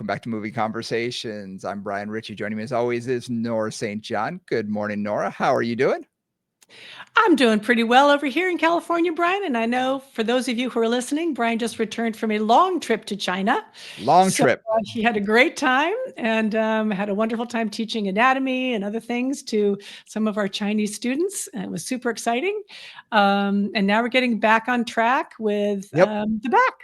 Welcome back to Movie Conversations. I'm Brian Ritchie. Joining me as always is Nora St. John. Good morning, Nora. How are you doing? I'm doing pretty well over here in California, Brian. And I know for those of you who are listening, Brian just returned from a long trip to China. Long So trip. he had a great time and had a wonderful time teaching anatomy and other things to some of our Chinese students. And it was super exciting. And now we're getting back on track with Yep. the back.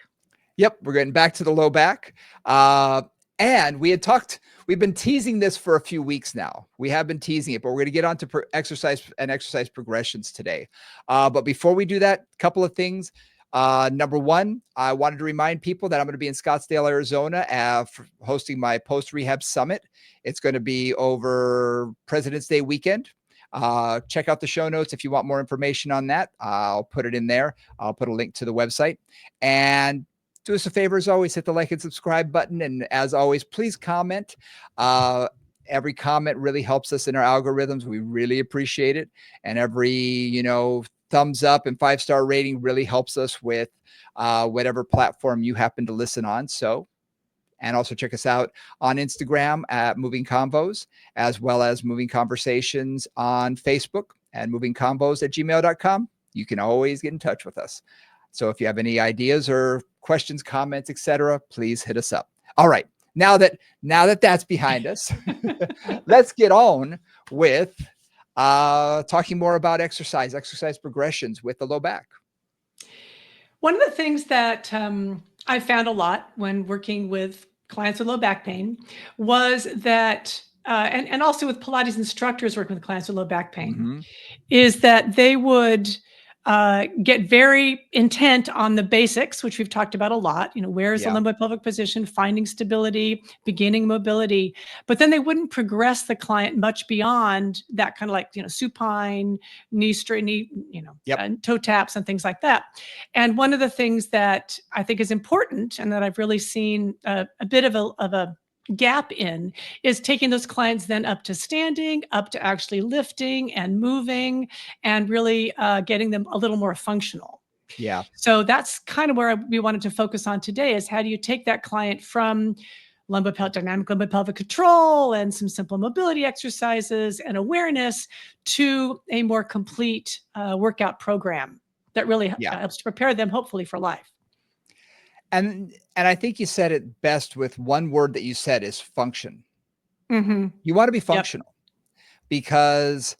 Yep. We're getting back to the low back. And we've been teasing this for a few weeks now. We have been teasing it, but we're going to get on to exercise progressions today. But before we do that, a couple of things. Number one, I wanted to remind people that I'm going to be in Scottsdale, Arizona, hosting my post-rehab summit. It's going to be over President's Day weekend. Check out the show notes if you want more information on that. I'll put it in there. I'll put a link to the website. And do us a favor, as always, hit the like and subscribe button. And as always, please comment. Every comment really helps us in our algorithms. We really appreciate it. And every, thumbs up and 5-star rating really helps us with whatever platform you happen to listen on. And also check us out on Instagram at Moving Convos, as well as Moving Conversations on Facebook and movingconvos@gmail.com. You can always get in touch with us. So if you have any ideas or questions, comments, etc., please hit us up. All right. Now that that's behind us, let's get on with talking more about exercise progressions with the low back. One of the things that I found a lot when working with clients with low back pain was that, and also with Pilates instructors working with clients with low back pain, is that they would get very intent on the basics, which we've talked about a lot. Where's the lumbopelvic position, finding stability, beginning mobility, but then they wouldn't progress the client much beyond that, kind of like, supine, knee straight, toe taps and things like that. And one of the things that I think is important and that I've really seen a bit of a gap in is taking those clients then up to standing, up to actually lifting and moving and really getting them a little more functional. Yeah. So that's kind of where we wanted to focus on today, is how do you take that client from dynamic lumbopelvic control and some simple mobility exercises and awareness to a more complete workout program that really helps to prepare them hopefully for life. And I think you said it best with one word that you said is function. You want to be functional because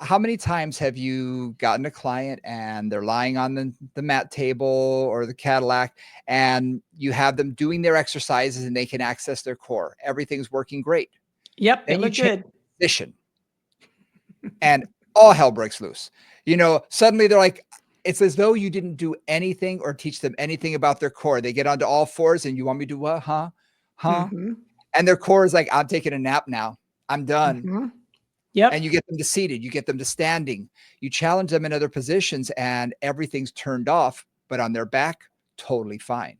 how many times have you gotten a client and they're lying on the mat table or the Cadillac and you have them doing their exercises and they can access their core. Everything's working great. Yep. Then They look good. Position and all hell breaks loose. Suddenly they're like, it's as though you didn't do anything or teach them anything about their core. They get onto all fours and you want me to do what? Huh? And their core is like, I'm taking a nap now. I'm done. Yep. And you get them to seated, you get them to standing, you challenge them in other positions and everything's turned off, but on their back, totally fine.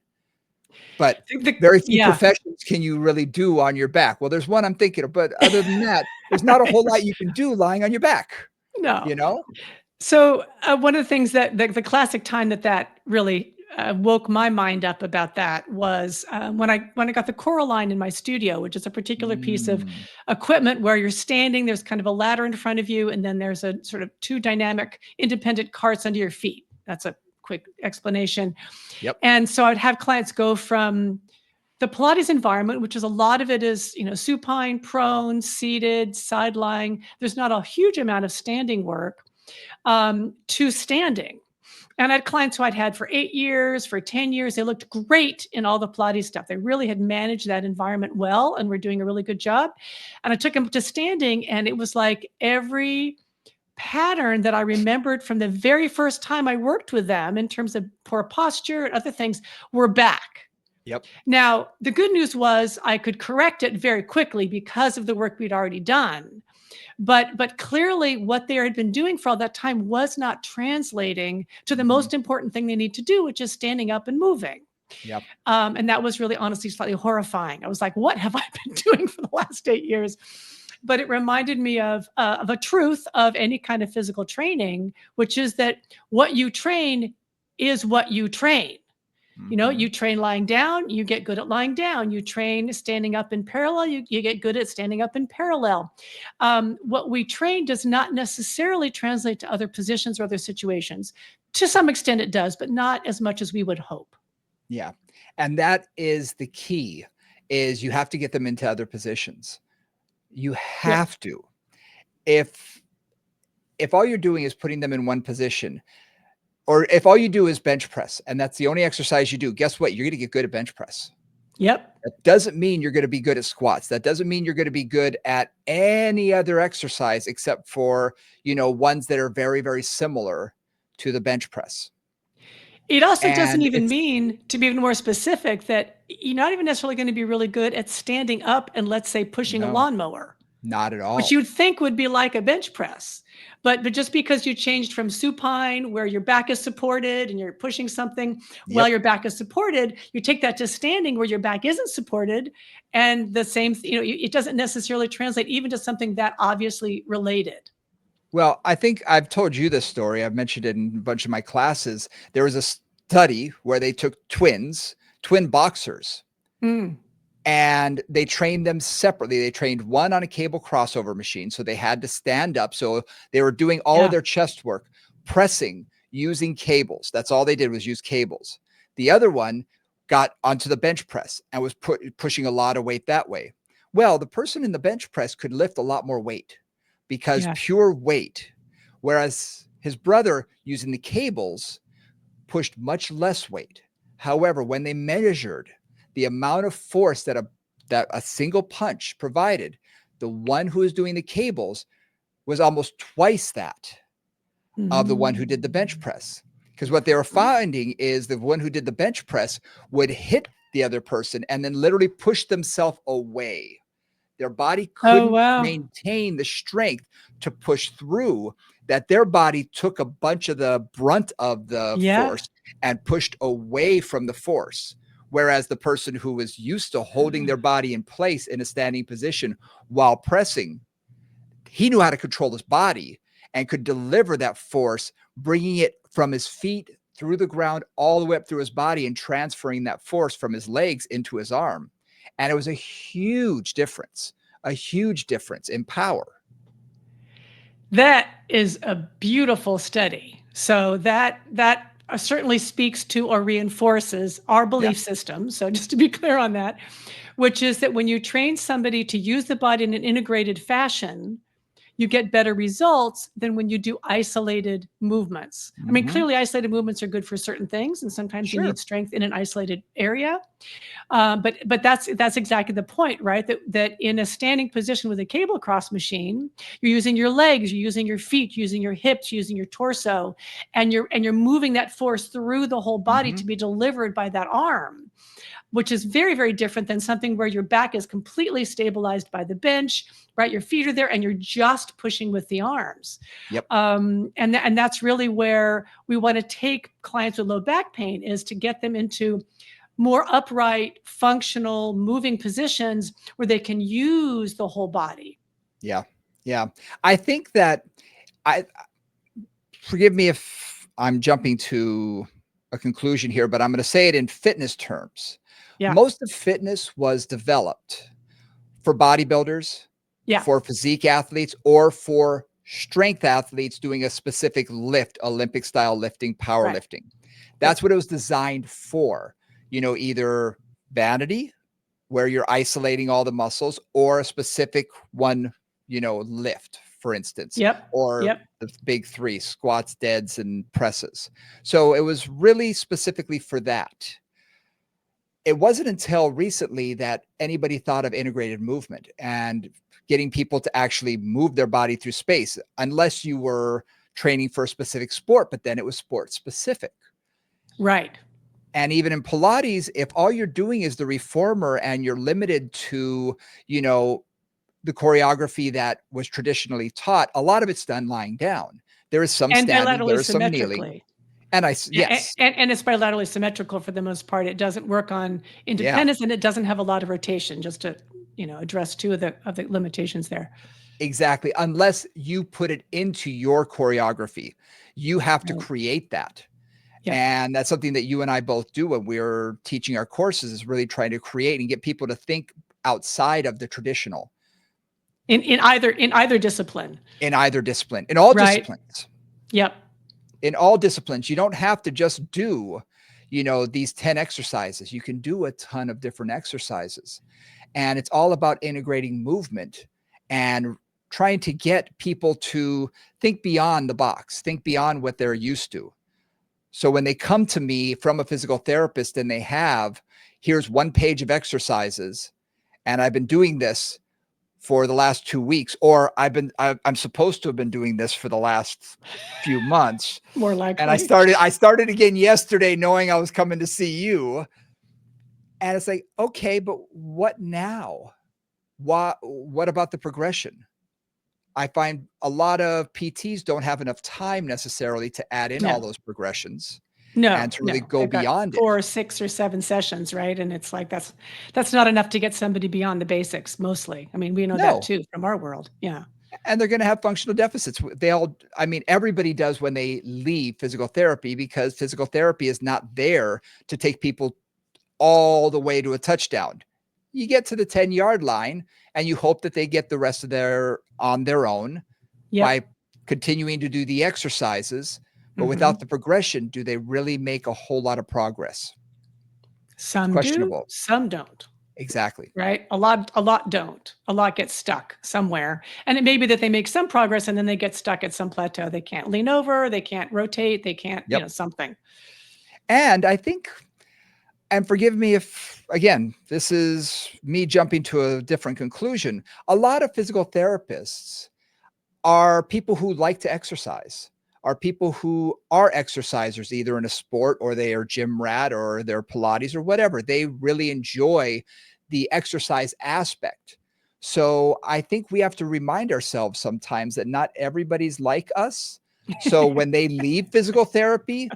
But very few professions can you really do on your back. Well, there's one I'm thinking of, but other than that, there's not a whole lot you can do lying on your back. No. So one of the things that the classic time that really woke my mind up about that was when I got the Coraline in my studio, which is a particular piece of equipment where you're standing, there's kind of a ladder in front of you, and then there's a sort of 2 dynamic independent carts under your feet. That's a quick explanation. Yep. And so I'd have clients go from the Pilates environment, which is a lot of it is, supine, prone, seated, side lying. There's not a huge amount of standing work. To standing. And I had clients who I'd had for 8 years, for 10 years. They looked great in all the Pilates stuff. They really had managed that environment well and were doing a really good job. And I took them to standing, and it was like every pattern that I remembered from the very first time I worked with them in terms of poor posture and other things were back. Yep. Now, the good news was I could correct it very quickly because of the work we'd already done. But clearly what they had been doing for all that time was not translating to the most important thing they need to do, which is standing up and moving. Yep. And that was really honestly slightly horrifying. I was like, what have I been doing for the last 8 years? But it reminded me of a truth of any kind of physical training, which is that what you train is what you train. You know, Mhm. you train lying down, you get good at lying down. You train standing up in parallel, you get good at standing up in parallel. What we train does not necessarily translate to other positions or other situations. To some extent, it does, but not as much as we would hope. Yeah. And that is the key, is you have to get them into other positions. You Yep. have to. If all you're doing is putting them in one position, or if all you do is bench press and that's the only exercise you do, guess what? You're going to get good at bench press. Yep. That doesn't mean you're going to be good at squats. That doesn't mean you're going to be good at any other exercise except for, ones that are very, very similar to the bench press. It also doesn't And even it's mean, to be even more specific, that you're not even necessarily going to be really good at standing up and, let's say, pushing a no, lawnmower, not at which all. you'd think would be like a bench press. But just because you changed from supine, where your back is supported and you're pushing something while Yep. your back is supported, you take that to standing where your back isn't supported, and the same, it doesn't necessarily translate even to something that obviously related. Well, I think I've told you this story. I've mentioned it in a bunch of my classes. There was a study where they took twin boxers, Mm, and they trained them separately. They trained one on a cable crossover machine, so they had to stand up. So they were doing all of yeah. their chest work, pressing using cables. That's all they did was use cables. The other one got onto the bench press and was pushing a lot of weight that way. Well, the person in the bench press could lift a lot more weight because Yeah. pure weight, whereas his brother using the cables pushed much less weight. However, when they measured the amount of force that a single punch provided, the one who was doing the cables was almost twice that of the one who did the bench Mm. press. Because what they were finding is the one who did the bench press would hit the other person and then literally push themselves away. Their body Oh, couldn't wow. maintain the strength to push through, that their body took a bunch of the brunt of the Yeah. force and pushed away from the force. Whereas the person who was used to holding their body in place in a standing position while pressing, he knew how to control his body and could deliver that force, bringing it from his feet through the ground all the way up through his body and transferring that force from his legs into his arm. And it was a huge difference in power. That is a beautiful study. So that certainly speaks to or reinforces our Yeah. belief system. So just to be clear on that, which is that when you train somebody to use the body in an integrated fashion, you get better results than when you do isolated movements. I mean, Hmm. clearly isolated movements are good for certain things, and sometimes you need Sure. strength in an isolated area. But that's exactly the point, right? That in a standing position with a cable cross machine, you're using your legs, you're using your feet, using your hips, using your torso, and you're moving that force through the whole body Hmm. to be delivered by that arm, which is very, very different than something where your back is completely stabilized by the bench, right? Your feet are there and you're just pushing with the arms. Yep. And that's really where we want to take clients with low back pain, is to get them into more upright, functional, moving positions where they can use the whole body. Yeah. Yeah. I think that I forgive me if I'm jumping to a conclusion here, but I'm going to say it in fitness terms. Yeah. Most of fitness was developed for bodybuilders, Yeah. for physique athletes, or for strength athletes doing a specific lift, Olympic style lifting, Right. powerlifting. That's Yep. what it was designed for. Either vanity, where you're isolating all the muscles, or a specific one, lift, for instance, Yep. or Yep. the big three: squats, deads, and presses. So it was really specifically for that. It wasn't until recently that anybody thought of integrated movement and getting people to actually move their body through space, unless you were training for a specific sport, but then it was sport specific. Right. And even in Pilates, if all you're doing is the reformer and you're limited to, you know, the choreography that was traditionally taught, a lot of it's done lying down. There is some And standing, there bilaterally is some kneeling. symmetrically. And And, yes, and it's bilaterally symmetrical for the most part. It doesn't work on yeah, independence, and it doesn't have a lot of rotation, just to, address two of the limitations there. exactly. Unless you put it into your choreography, you have to Right. create that. Yep. And that's something that you and I both do when we're teaching our courses, is really trying to create and get people to think outside of the traditional In either discipline, in either discipline, in all right? disciplines. Yep. In all disciplines, you don't have to just do, these 10 exercises. You can do a ton of different exercises. And it's all about integrating movement and trying to get people to think beyond the box, think beyond what they're used to. So when they come to me from a physical therapist and here's one page of exercises, and I've been doing this for the last 2 weeks, or I'm supposed to have been doing this for the last few months. More And I likely. started again yesterday knowing I was coming to see you. And it's like, okay, but what now? What about the progression? I find a lot of PTs don't have enough time necessarily to add in all No. those progressions and No, to really no. go They've got beyond it. 4 or 6 or 7 sessions, right? And it's like that's not enough to get somebody beyond the basics mostly. I mean, we know that No. too from our world. Yeah. And they're going to have functional deficits. Everybody does when they leave physical therapy, because physical therapy is not there to take people all the way to a touchdown. You get to the 10-yard line and you hope that they get the rest of on their own by Yep. continuing to do the exercises. But without Mhm. the progression, do they really make a whole lot of progress? It's Some do, questionable. some don't, Exactly. right? A lot don't. A lot get stuck somewhere. And it may be that they make some progress and then they get stuck at some plateau. They can't lean over, they can't rotate, they can't, Yep. something. And I think, and forgive me if, again, this is me jumping to a different conclusion. A lot of physical therapists are people who like to exercise, are people who are exercisers, either in a sport or they are gym rat or they're Pilates or whatever. They really enjoy the exercise aspect. So I think we have to remind ourselves sometimes that not everybody's like us. So when they leave physical therapy,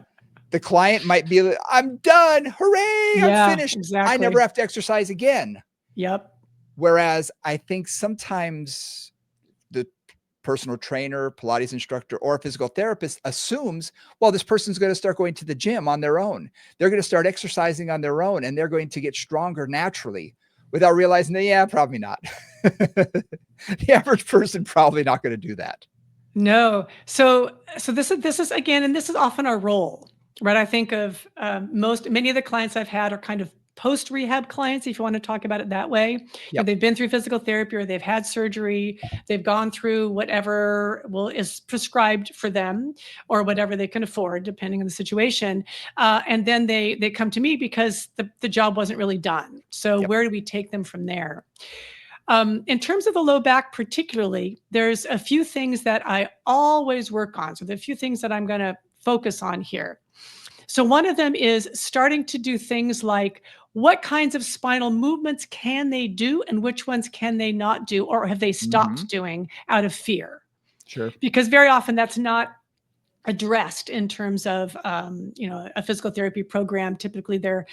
the client might be like, I'm done. Hooray. I'm Yeah, finished. I never exactly. have to exercise again. Yep. Whereas I think sometimes the personal trainer, Pilates instructor, or a physical therapist assumes, well, this person's going to start going to the gym on their own. They're going to start exercising on their own and they're going to get stronger naturally, without realizing that, yeah, probably not. The average person probably not going to do that. No. So this is again, and this is often our role, right? I think of many of the clients I've had are kind of post rehab clients, if you want to talk about it that way. Yep. They've been through physical therapy or they've had surgery, they've gone through whatever is prescribed for them or whatever they can afford, depending on the situation. And then they come to me because the job wasn't really done. So Yep. where do we take them from there? In terms of the low back, particularly, there's a few things that I always work on. So, there are a few things that I'm going to focus on here. So, one of them is starting to do things like what kinds of spinal movements can they do and which ones can they not do, or have they Mm-hmm. stopped doing out of fear? Sure. Because very often that's not addressed in terms of a physical therapy program. Typically they're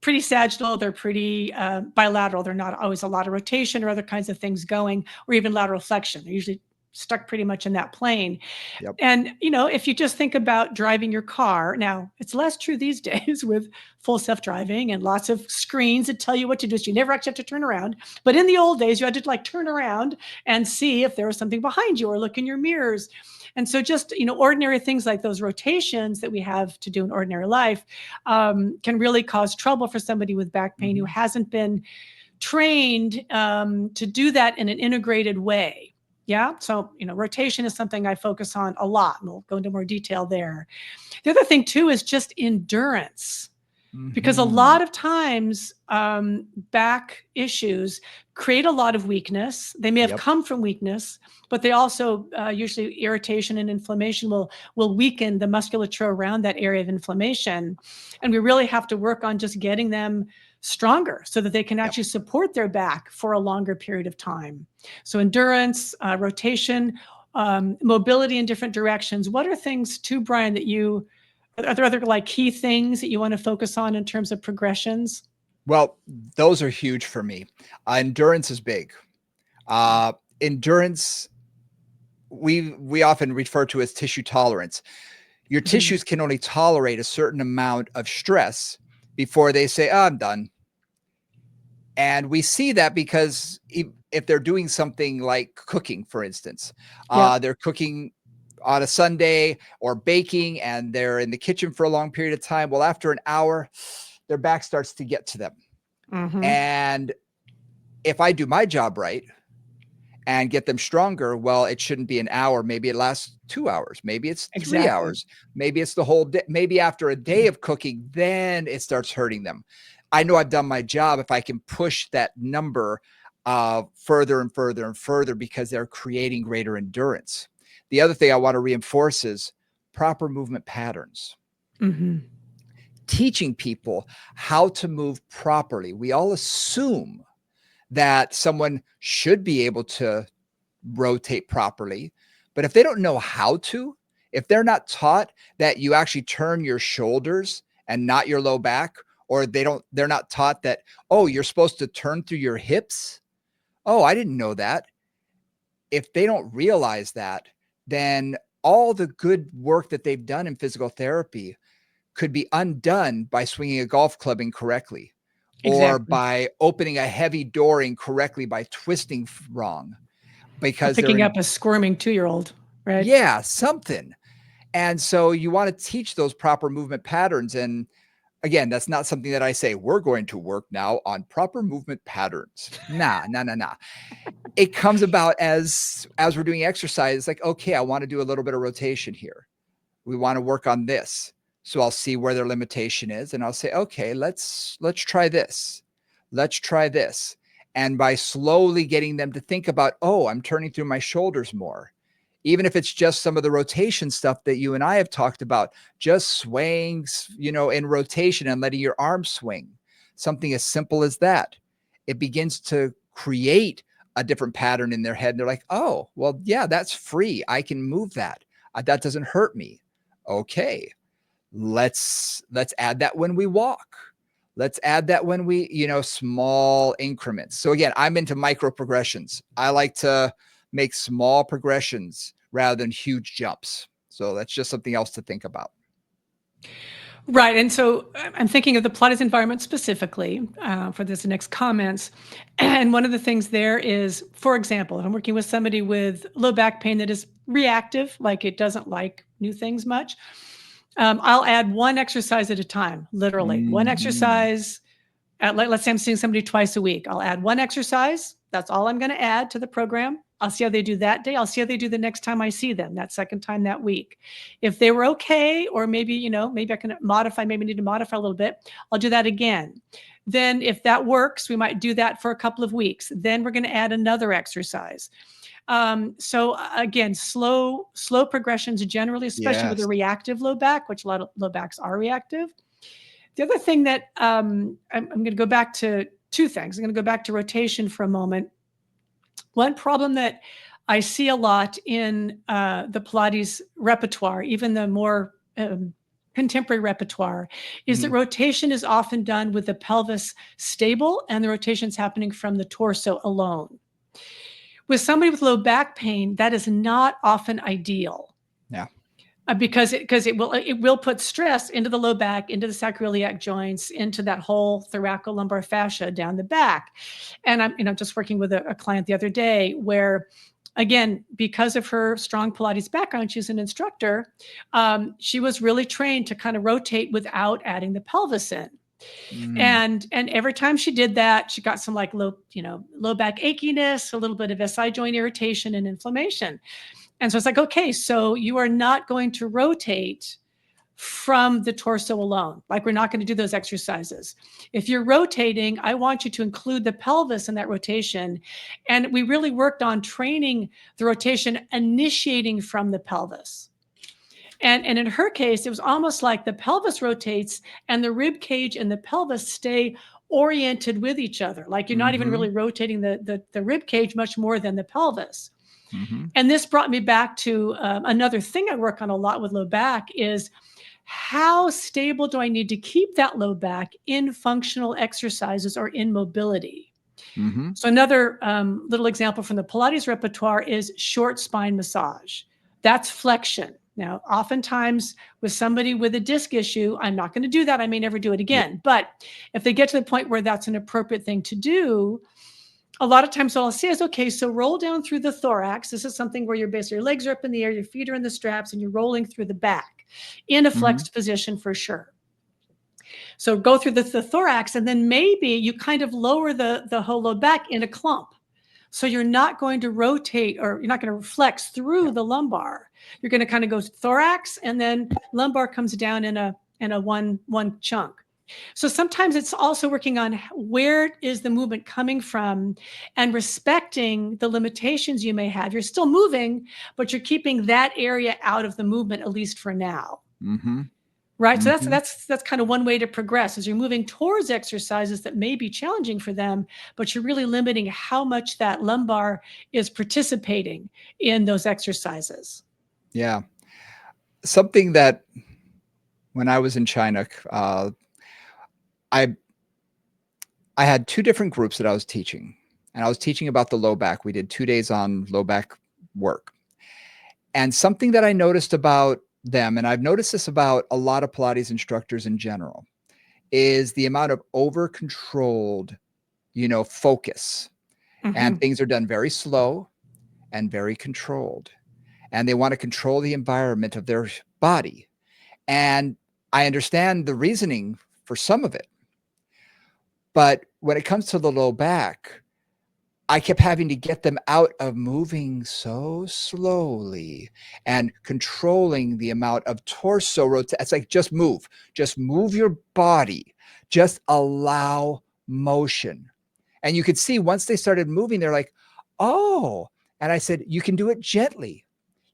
pretty sagittal, they're pretty bilateral. They're not always a lot of rotation or other kinds of things going, or even lateral flexion. They're usually stuck pretty much in that plane. Yep. And, if you just think about driving your car, now it's less true these days with full self-driving and lots of screens that tell you what to do. So you never actually have to turn around. But in the old days, you had to like turn around and see if there was something behind you or look in your mirrors. And so just, ordinary things like those rotations that we have to do in ordinary life can really cause trouble for somebody with back pain who Mm-hmm. hasn't been trained to do that in an integrated way. Yeah. So, rotation is something I focus on a lot, and we'll go into more detail there. The other thing, too, is just endurance, because a Mm-hmm. lot of times back issues create a lot of weakness. They may have Yep. come from weakness, but they also usually irritation and inflammation will weaken the musculature around that area of inflammation. And we really have to work on just getting them stronger so that they can Yep. actually support their back for a longer period of time. So endurance, rotation, mobility in different directions. What are things too, Brian, that are there other like key things that you want to focus on in terms of progressions? Well, those are huge for me. Endurance is big. Endurance, we often refer to as tissue tolerance. Your Mhm. tissues can only tolerate a certain amount of stress before they say, oh, I'm done. And we see that because if they're doing something like cooking, for instance, Yep. they're cooking on a Sunday or baking and they're in the kitchen for a long period of time. Well, after an hour, their back starts to get to them. Mhm. And if I do my job right and get them stronger, well, it shouldn't be an hour. Maybe it lasts 2 hours. Maybe it's three Exactly. hours. Maybe it's the whole day. Maybe after a day of cooking, then it starts hurting them. I know I've done my job if I can push that number further and further and further because they're creating greater endurance. The other thing I want to reinforce is proper movement patterns. Mhm. Teaching people how to move properly. We all assume that someone should be able to rotate properly. But if they don't know how to, if they're not taught that you actually turn your shoulders and not your low back, or they're not taught that, oh, you're supposed to turn through your hips. Oh, I didn't know that. If they don't realize that, then all the good work that they've done in physical therapy could be undone by swinging a golf club incorrectly or Exactly. by opening a heavy door incorrectly by twisting wrong Or because they're picking in, up a squirming 2-year-old, right? yeah, something. And so you want to teach those proper movement patterns. And again, that's not something that I say, we're going to work now on proper movement patterns. Nah, nah, nah, nah. It comes about as we're doing exercise, like, okay, I want to do a little bit of rotation here. We want to work on this. So I'll see where their limitation is and I'll say, okay, let's try this. Let's try this. And by slowly getting them to think about, oh, I'm turning through my shoulders more. Even if it's just some of the rotation stuff that you and I have talked about, just swaying, in rotation and letting your arms swing. Something as simple as that. It begins to create a different pattern in their head. And they're like, oh, well, yeah, that's free. I can move that. That doesn't hurt me. Okay, let's add that when we walk. Let's add that when we, small increments. So again, I'm into micro progressions. I like to make small progressions rather than huge jumps. So that's just something else to think about. Right. And so I'm thinking of the Pilates environment specifically for this next comments. And one of the things there is, for example, if I'm working with somebody with low back pain that is reactive, like it doesn't like new things much, I'll add one exercise at a time, literally. One Mhm. exercise let's say I'm seeing somebody twice a week. I'll add one exercise. That's all I'm going to add to the program. I'll see how they do that day. I'll see how they do the next time I see them, that second time that week. If they were okay, or maybe, maybe I can modify, maybe need to modify a little bit, I'll do that again. Then if that works, we might do that for a couple of weeks. Then we're going to add another exercise. So again, slow progressions generally, especially with a Yes. reactive low back, which a lot of low backs are reactive. The other thing that I'm going to go back to two things. I'm going to go back to rotation for a moment. One problem that I see a lot in the Pilates repertoire, even the more contemporary repertoire, is that Mhm. rotation is often done with the pelvis stable and the rotation's happening from the torso alone. With somebody with low back pain, that is not often ideal. Yeah. Because it will put stress into the low back, into the sacroiliac joints, into that whole thoracolumbar fascia down the back. And I'm just working with a client the other day where, again, because of her strong Pilates background, she's an instructor. She was really trained to kind of rotate without adding the pelvis in. Mm. And every time she did that, she got some like low back achiness, a little bit of SI joint irritation and inflammation. And so it's like, okay, so you are not going to rotate from the torso alone. Like, we're not going to do those exercises. If you're rotating, I want you to include the pelvis in that rotation. And we really worked on training the rotation, initiating from the pelvis. And in her case, it was almost like the pelvis rotates and the rib cage and the pelvis stay oriented with each other. Like, you're not even Mhm. really rotating the rib cage much more than the pelvis. Mhm. And this brought me back to another thing I work on a lot with low back is, how stable do I need to keep that low back in functional exercises or in mobility? Mhm. So another little example from the Pilates repertoire is short spine massage. That's flexion. Now, oftentimes with somebody with a disc issue, I'm not going to do that. I may never do it Yeah. again. But if they get to the point where that's an appropriate thing to do, a lot of times what I'll say is, okay, so roll down through the thorax. This is something where your legs are up in the air, your feet are in the straps, and you're rolling through the back in a Mhm. flexed position for sure. So go through the thorax, and then maybe you kind of lower the whole load back in a clump. So you're not going to rotate, or you're not going to flex through Yeah. the lumbar. You're going to kind of go thorax, and then lumbar comes down in a one chunk. So sometimes it's also working on where is the movement coming from and respecting the limitations you may have. You're still moving, but you're keeping that area out of the movement, at least for now. Mhm. Right. So Mhm. that's kind of one way to progress, is you're moving towards exercises that may be challenging for them, but you're really limiting how much that lumbar is participating in those exercises. Yeah. Something that when I was in China, I I had 2 different groups that I was teaching, and I was teaching about the low back. We did 2 days on low back work. And something that I noticed about them, and I've noticed this about a lot of Pilates instructors in general, is the amount of over controlled, focus. And Mhm. things are done very slow and very controlled. And they want to control the environment of their body. And I understand the reasoning for some of it. But when it comes to the low back, I kept having to get them out of moving so slowly and controlling the amount of torso rotation. It's like, just move your body, just allow motion. And you could see once they started moving, they're like, oh. And I said, you can do it gently.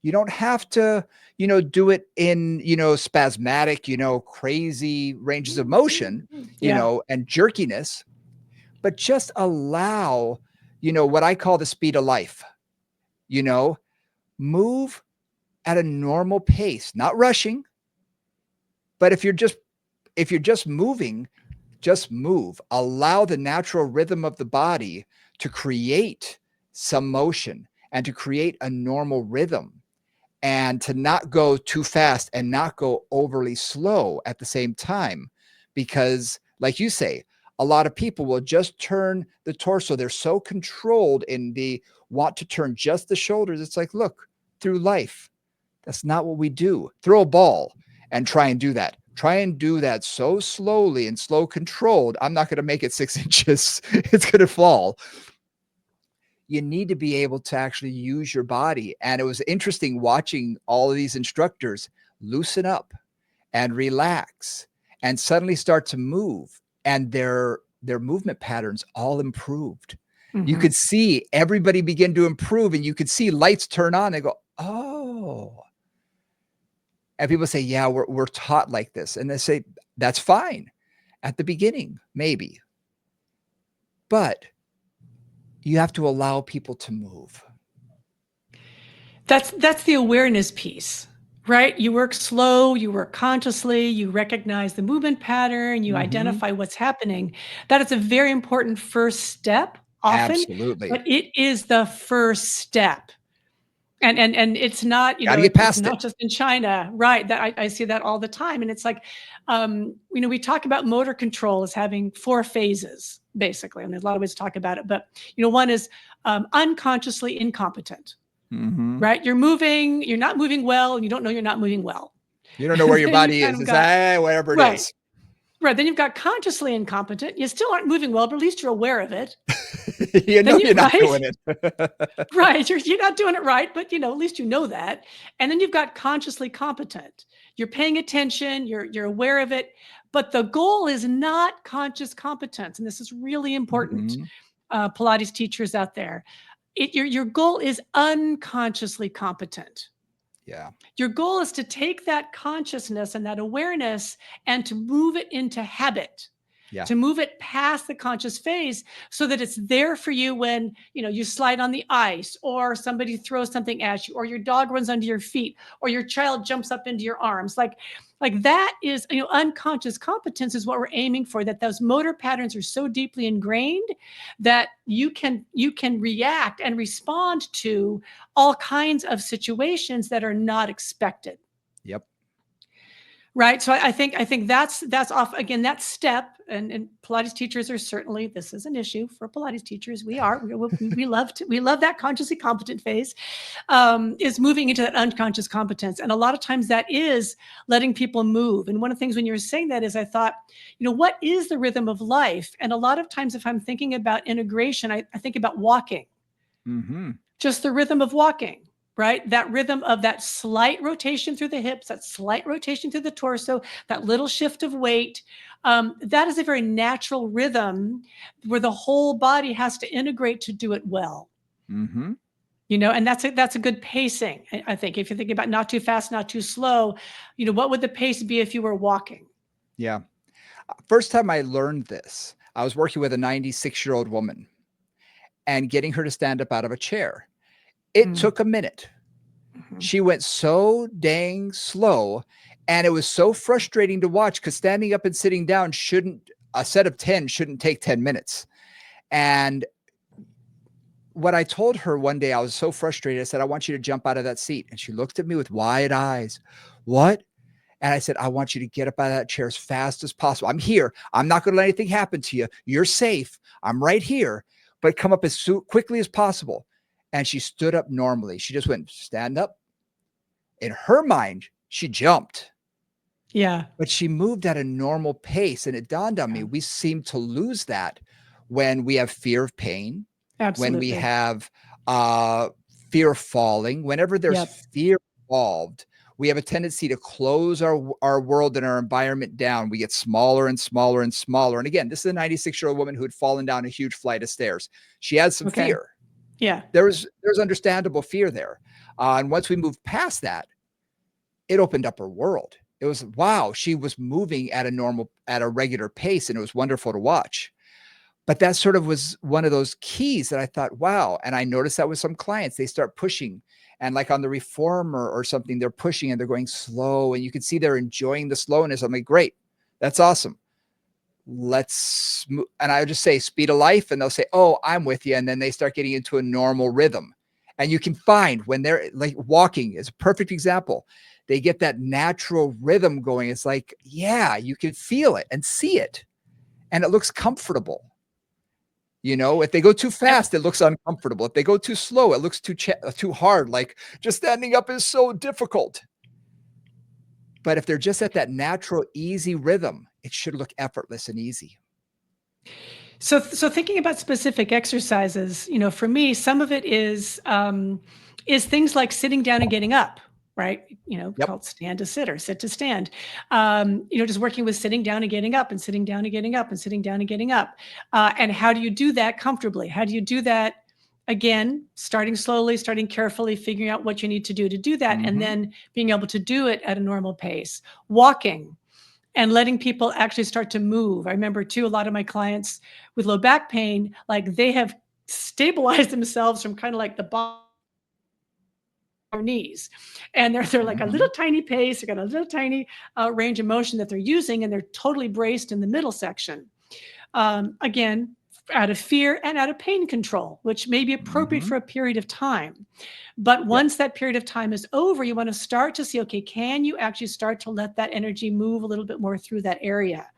You don't have to, do it in, spasmodic, crazy ranges of motion, Yeah. and jerkiness, but just allow, what I call the speed of life, you know, move at a normal pace, not rushing. But if you're just moving, just move. Allow the natural rhythm of the body to create some motion and to create a normal rhythm, and to not go too fast and not go overly slow at the same time. Because, like you say, a lot of people will just turn the torso. They're so controlled and they want to turn just the shoulders. It's like, look, through life, that's not what we do. Throw a ball and try and do that. Try and do that so slowly and slow controlled. I'm not going to make it 6 inches. It's going to fall. You need to be able to actually use your body. And it was interesting watching all of these instructors loosen up and relax and suddenly start to move, and their movement patterns all improved. You Mhm. could see everybody begin to improve, and you could see lights turn on and go, oh. And people say, yeah, we're taught like this. And they say, that's fine at the beginning, maybe. But you have to allow people to move. That's the awareness piece, right? You work slow, you work consciously, you recognize the movement pattern, you Mhm. identify what's happening. That is a very important first step often, Absolutely. but it is the first step. And it's not, Got to get it's past it. not just in China, right? That I see that all the time. And it's like, we talk about motor control as having 4 phases, basically. And there's a lot of ways to talk about it. But one is unconsciously incompetent, Mhm. right? You're not moving well, and you don't know you're not moving well. You don't know where your Then you've body kind is. of It's got, whatever it right, is. right. Then you've got consciously incompetent. You still aren't moving well, but at least you're aware of it. You know Then you're you not right, doing it. right. You're not doing it right, but at least you know that. And then you've got consciously competent. You're paying attention. You're aware of it. But the goal is not conscious competence, and this is really important. Mhm. Pilates teachers out there, your goal is unconsciously competent. Yeah. Your goal is to take that consciousness and that awareness and to move it into habit, Yeah. to move it past the conscious phase so that it's there for you when, you slide on the ice, or somebody throws something at you, or your dog runs under your feet, or your child jumps up into your arms. Like that is, unconscious competence is what we're aiming for, that those motor patterns are so deeply ingrained that you can react and respond to all kinds of situations that are not expected. Yep. Right. So I think that's off again, that step, and Pilates teachers are certainly, this is an issue for Pilates teachers. We love that consciously competent phase, is moving into that unconscious competence. And a lot of times that is letting people move. And one of the things when you were saying that is I thought, what is the rhythm of life? And a lot of times if I'm thinking about integration, I think about walking, Mm-hmm. just the rhythm of walking, right? That rhythm of that slight rotation through the hips, that slight rotation through the torso, that little shift of weight. That is a very natural rhythm where the whole body has to integrate to do it well. Mm-hmm. And that's a good pacing. I think if you're thinking about not too fast, not too slow, what would the pace be if you were walking? Yeah. First time I learned this, I was working with a 96-year-old woman and getting her to stand up out of a chair. It Mm. took a minute. Mhm. She went so dang slow, and it was so frustrating to watch because standing up and sitting down a set of 10 shouldn't take 10 minutes. And what I told her one day, I was so frustrated. I said, I want you to jump out of that seat. And she looked at me with wide eyes. What? And I said, I want you to get up out of that chair as fast as possible. I'm here. I'm not going to let anything happen to you. You're safe. I'm right here, but come up as quickly as possible. And she stood up normally. She just went, stand up. In her mind, she jumped, Yeah. but she moved at a normal pace. And it dawned on me, Yeah. we seem to lose that when we have fear of pain, when we Absolutely. have uh, fear of falling, whenever there's Yep. fear involved, we have a tendency to close our world and our environment down. We get smaller and smaller and smaller. And again, this is a 96-year-old woman who had fallen down a huge flight of stairs. She had some Okay. fear. Yeah. There's understandable fear there. And once we moved past that, it opened up her world. It was, wow, she was moving at a regular pace, and it was wonderful to watch. But that sort of was one of those keys that I thought, wow. And I noticed that with some clients, they start pushing, and like on the reformer or something, they're pushing and they're going slow, and you can see they're enjoying the slowness. I'm like, great, that's awesome. Let's move. And I would just say speed of life, and they'll say, oh, I'm with you. And then they start getting into a normal rhythm. And you can find when they're like walking is a perfect example. They get that natural rhythm going. It's like, yeah, you can feel it and see it, and it looks comfortable. If they go too Yep. fast, it looks uncomfortable. If they go too slow, it looks too hard. Like just standing up is so difficult. But if they're just at that natural, easy rhythm, it should look effortless and easy. So thinking about specific exercises, for me, some of it is things like sitting down and getting up, right? Yep. Called stand to sit or sit to stand. Just working with sitting down and getting up and sitting down and getting up and sitting down and getting up. And how do you do that comfortably? How do you do that? Again, starting slowly, starting carefully, figuring out what you need to do that, and Mm-hmm. then being able to do it at a normal pace. Walking, and letting people actually start to move. I remember too, a lot of my clients with low back pain, like they have stabilized themselves from kind of like the bottom of their knees. And they're like a Mm-hmm. little tiny pace, they got a little tiny range of motion that they're using, and they're totally braced in the middle section. Again, out of fear and out of pain control, which may be appropriate Mm-hmm. for a period of time. But Yep. once that period of time is over, you want to start to see, okay, can you actually start to let that energy move a little bit more through that area?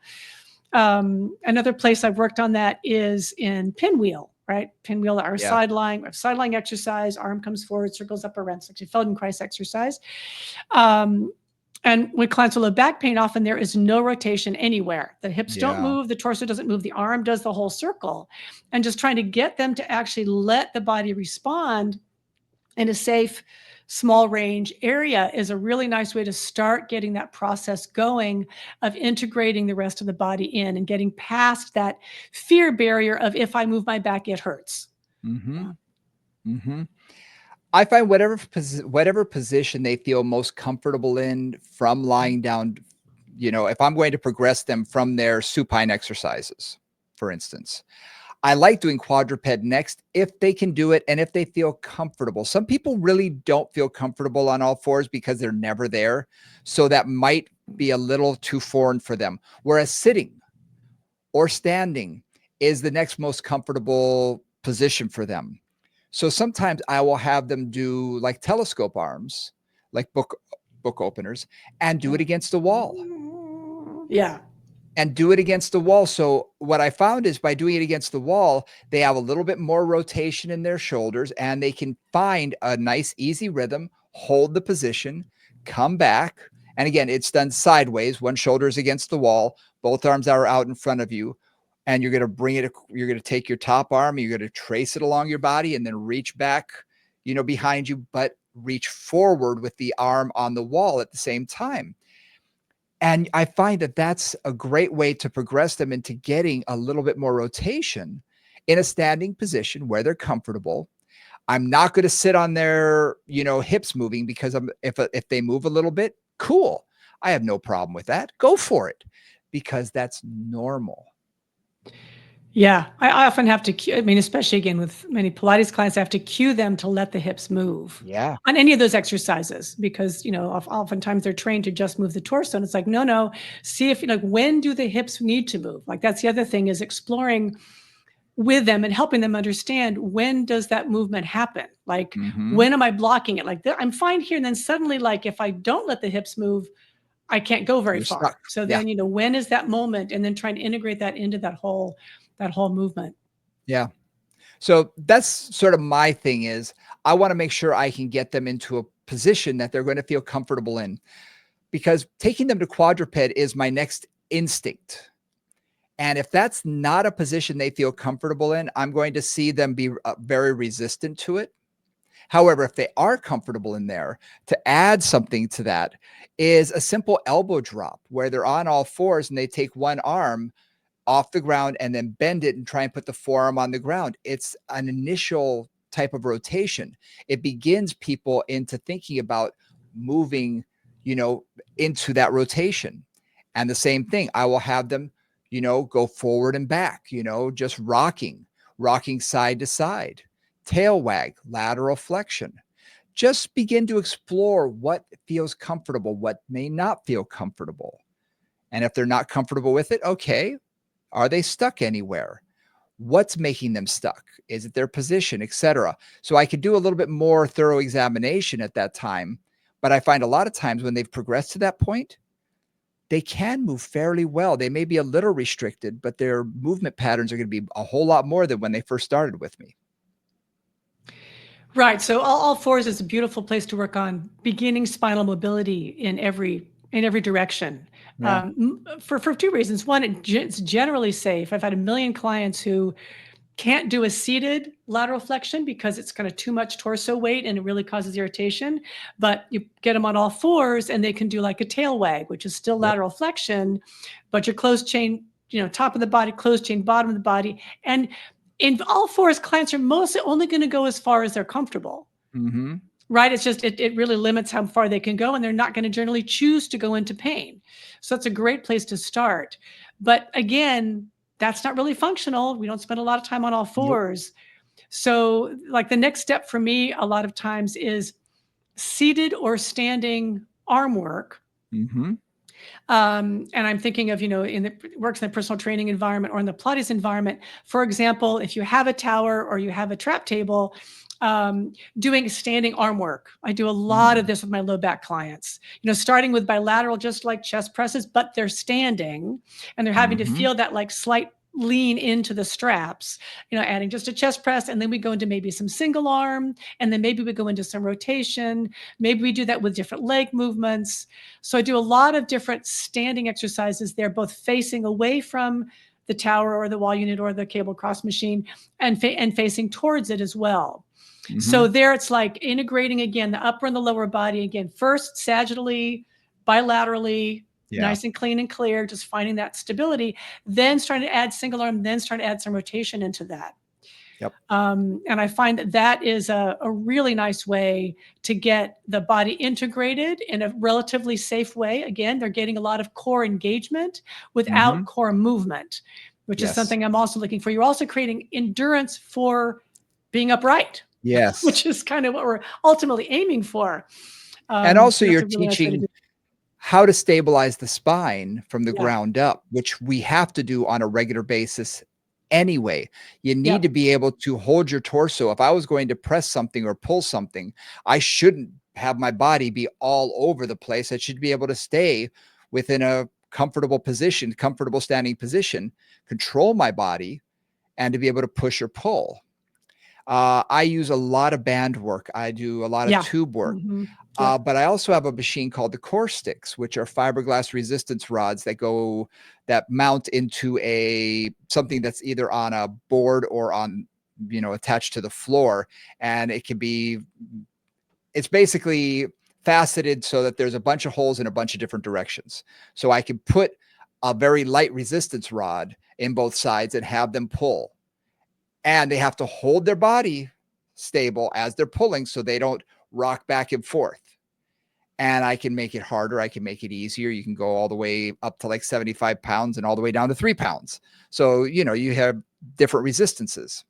Another place I've worked on that is in pinwheel, right? Pinwheel, our Yeah. sideline exercise, arm comes forward, circles up around, it's actually Feldenkrais exercise. Um, and with clients with low back pain, often there is no rotation anywhere. The hips don't Yeah. move, the torso doesn't move, the arm does the whole circle. And just trying to get them to actually let the body respond in a safe, small range area is a really nice way to start getting that process going of integrating the rest of the body in and getting past that fear barrier of if I move my back, it hurts. Mm-hmm. Yeah. Mm-hmm. I find whatever position they feel most comfortable in from lying down, if I'm going to progress them from their supine exercises, for instance, I like doing quadruped next if they can do it and if they feel comfortable. Some people really don't feel comfortable on all fours because they're never there. So that might be a little too foreign for them. Whereas sitting or standing is the next most comfortable position for them. So sometimes I will have them do like telescope arms, like book openers, and do it against the wall. Yeah. And do it against the wall. So what I found is by doing it against the wall, they have a little bit more rotation in their shoulders and they can find a nice, easy rhythm, hold the position, come back. And again, it's done sideways. One shoulder is against the wall, both arms are out in front of you. And you're going to bring it, you're going to take your top arm, you're going to trace it along your body and then reach back, behind you, but reach forward with the arm on the wall at the same time. And I find that that's a great way to progress them into getting a little bit more rotation in a standing position where they're comfortable. I'm not going to sit on their, hips moving because if they move a little bit, cool. I have no problem with that. Go for it because that's normal. Yeah, I often have to cue, I mean, especially again with many Pilates clients, I have to cue them to let the hips move Yeah. on any of those exercises because, oftentimes they're trained to just move the torso. And it's like, no, see if, when do the hips need to move? Like that's the other thing is exploring with them and helping them understand when does that movement happen? Like, Mhm. when am I blocking it? Like I'm fine here. And then suddenly, like if I don't let the hips move, I can't go very You're far. stuck. So Yeah. then, when is that moment? And then trying to integrate that into that whole movement. Yeah. So that's sort of my thing is I want to make sure I can get them into a position that they're going to feel comfortable in because taking them to quadruped is my next instinct. And if that's not a position they feel comfortable in, I'm going to see them be very resistant to it. However, if they are comfortable in there, to add something to that is a simple elbow drop where they're on all fours and they take one arm off the ground and then bend it and try and put the forearm on the ground. It's an initial type of rotation. It begins people into thinking about moving, into that rotation. And the same thing, I will have them, go forward and back, just rocking side to side, tail wag, lateral flexion. Just begin to explore what feels comfortable, what may not feel comfortable. And if they're not comfortable with it, okay, are they stuck anywhere? What's making them stuck? Is it their position, etc.? So I could do a little bit more thorough examination at that time. But I find a lot of times when they've progressed to that point, they can move fairly well. They may be a little restricted, but their movement patterns are going to be a whole lot more than when they first started with me. Right. So all fours is a beautiful place to work on beginning spinal mobility in every direction. Yeah. For two reasons. One, it's generally safe. I've had a million clients who can't do a seated lateral flexion because it's kind of too much torso weight and it really causes irritation. But you get them on all fours and they can do like a tail wag, which is still Yep. lateral flexion, but your closed chain, top of the body, closed chain, bottom of the body. And in all fours, clients are mostly only going to go as far as they're comfortable. Mm-hmm. Right. It's just, it really limits how far they can go and they're not going to generally choose to go into pain. So it's a great place to start. But again, that's not really functional. We don't spend a lot of time on all Nope. fours. So like the next step for me, a lot of times is seated or standing arm work. Mm-hmm. And I'm thinking of, in the works in the personal training environment or in the Pilates environment. For example, if you have a tower or you have a trap table, doing standing arm work. I do a lot of this with my low back clients, starting with bilateral, just like chest presses, but they're standing and they're having to Mm-hmm. feel that like slight lean into the straps, adding just a chest press. And then we go into maybe some single arm, and then maybe we go into some rotation. Maybe we do that with different leg movements. So I do a lot of different standing exercises there, both facing away from the tower or the wall unit or the cable cross machine and facing towards it as well. Mm-hmm. So there it's like integrating again, the upper and the lower body again, first sagittally, bilaterally, Yeah. nice and clean and clear, just finding that stability, then starting to add single arm, then starting to add some rotation into that. Yep. And I find that is a really nice way to get the body integrated in a relatively safe way. Again, they're getting a lot of core engagement without Mm-hmm. core movement, which is Yes. something I'm also looking for. You're also creating endurance for being upright, Yes. which is kind of what we're ultimately aiming for. And So also that's you're a really nice way to do teaching it. how to stabilize the spine from the Yeah. ground up, which we have to do on a regular basis anyway. You need Yep. to be able to hold your torso. If I was going to press something or pull something, I shouldn't have my body be all over the place. I should be able to stay within a comfortable position, comfortable standing position, control my body, and to be able to push or pull. I use a lot of band work. I do a lot of Yeah. tube work. Yep. But I also have a machine called the core sticks, which are fiberglass resistance rods that mount into something that's either on a board or on, attached to the floor. And it's basically faceted so that there's a bunch of holes in a bunch of different directions. So I can put a very light resistance rod in both sides and have them pull. And they have to hold their body stable as they're pulling so they don't rock back and forth. And I can make it harder. I can make it easier. You can go all the way up to like 75 pounds and all the way down to 3 pounds. So, you have different resistances.